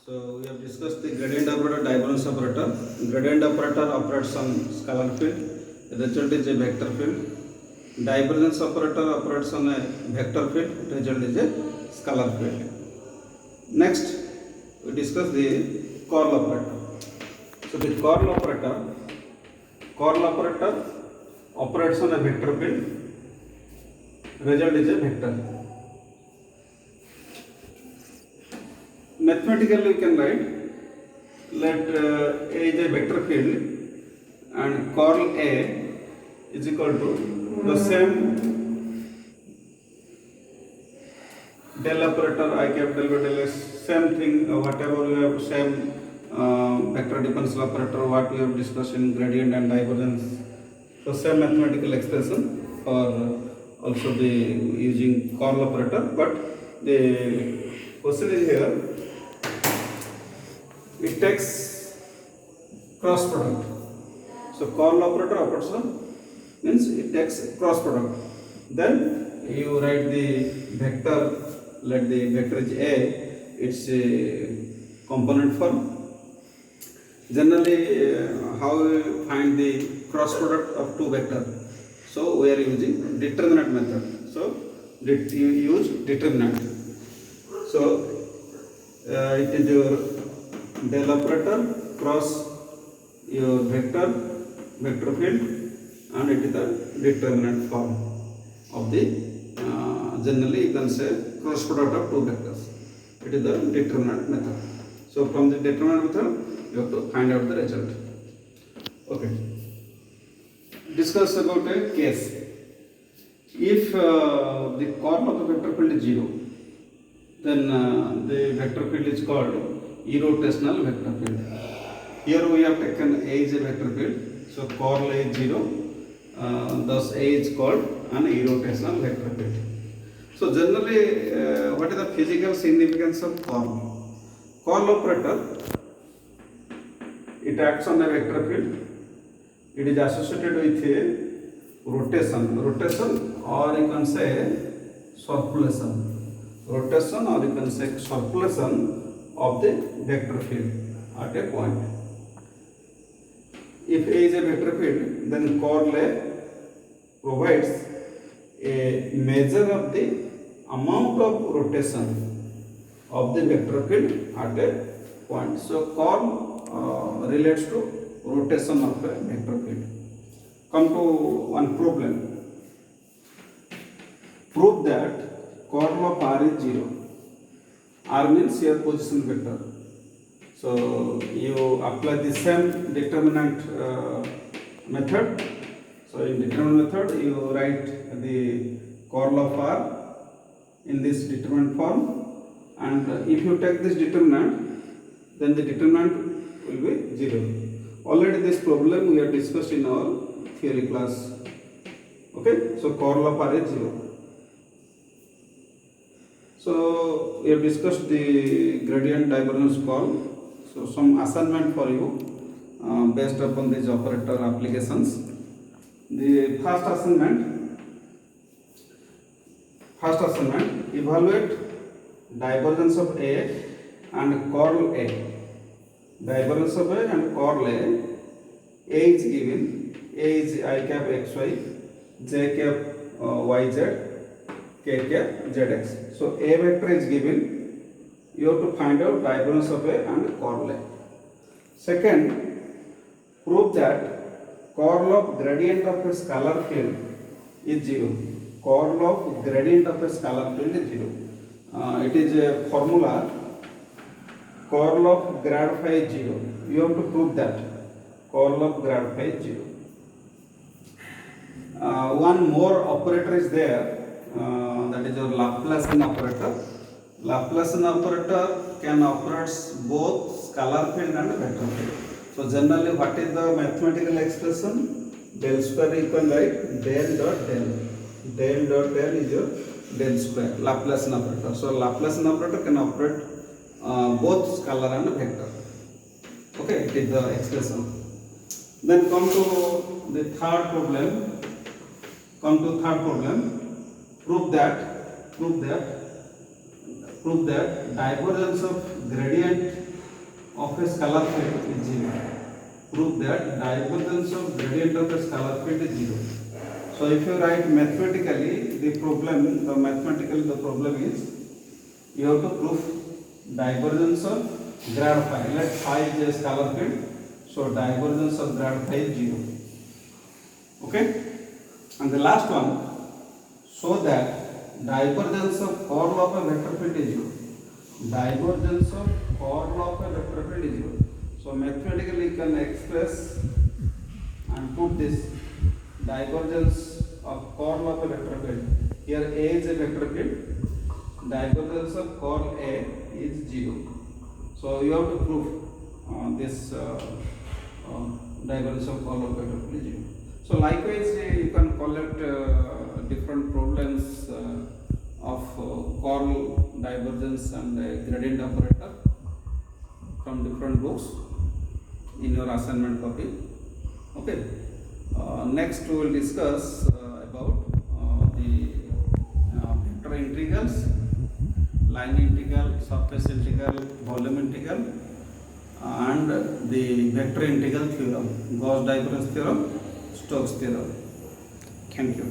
So we have discussed the gradient operator, divergence operator. Gradient operator operates on scalar field. The result is a vector field. Divergence operator operates on a vector field. The result is a scalar field. Next, we discuss the curl operator. So the curl operator operates on a vector field. Result is a vector. Mathematically, we can write let A is a vector field and curl A is equal to the same del operator I capital del S, same thing, whatever we have, same vector differential operator what we have discussed in gradient and divergence. So same mathematical expression for also the using curl operator, but the question is here. It takes cross product. So curl operator operates on means it takes cross product. Then you write the vector. Let the vector is A. It's a component form. Generally, how we find the cross product of two vectors? So we are using determinant method. So you use determinant. So it is your del operator cross your vector field, and it is the determinant form of the generally you can say cross product of two vectors. It is the determinant method. So from the determinant method you have to find out the result. Okay. Discuss about a case. If the curl of the vector field is 0, then the vector field is called irrotational vector field. Here we have taken A is a vector field, so curl A is 0, thus A is called an irrotational vector field. So generally, what is the physical significance of curl? Curl operator, it acts on a vector field. It is associated with a rotation, or you can say circulation. Rotation, or you can say circulation of the vector field at a point. If A is a vector field, then curl A provides a measure of the amount of rotation of the vector field at a point. So curl relates to rotation of a vector field. Come to one problem. Prove that curl of R is 0. R means your position vector. So you apply the same determinant method. So in determinant method you write the curl of R in this determinant form, and if you take this determinant, then the determinant will be 0. Already this problem we have discussed in our theory class. Okay, so curl of R is 0. So we have discussed the gradient divergence curl. So some assignment for you based upon these operator applications. The first assignment, evaluate divergence of A and curl A. Divergence of A and curl A. A is given. A is I cap xy, j cap yz, k cap zx. So A vector is given. You have to find out divergence of A and curl A. Second, prove that curl of gradient of a scalar field is 0. Curl of gradient of a scalar field is 0. It is a formula. Curl of grad phi is 0. You have to prove that curl of grad phi is 0. One more operator is there, that is your Laplacian operator. Laplacian operator can operate both scalar field and vector field. So generally, what is the mathematical expression? Del square you can write del dot del. Del dot del is your del square. Laplacian operator. So Laplacian operator can operate both scalar and vector. Okay, it is the expression. Then come to the third problem. Prove that divergence of gradient of a scalar field is 0. Prove that divergence of gradient of a scalar field is 0. So if you write mathematically the problem is you have to prove divergence of grad phi. Let phi is a scalar field, so divergence of grad phi is 0. Okay, and the last one, show that divergence of curl of a vector field is 0. Divergence of curl of a vector field is 0. So mathematically you can express and put this divergence of curl of a vector field. Here A is a vector field. Divergence of curl A is 0. So you have to prove this divergence of curl of vector field is 0. So likewise you can collect different problems of curl, divergence and gradient operator from different books in your assignment copy. Okay. Next we will discuss about the vector integrals, line integral, surface integral, volume integral, and the vector integral theorem, Gauss divergence theorem, Stokes theorem. Thank you.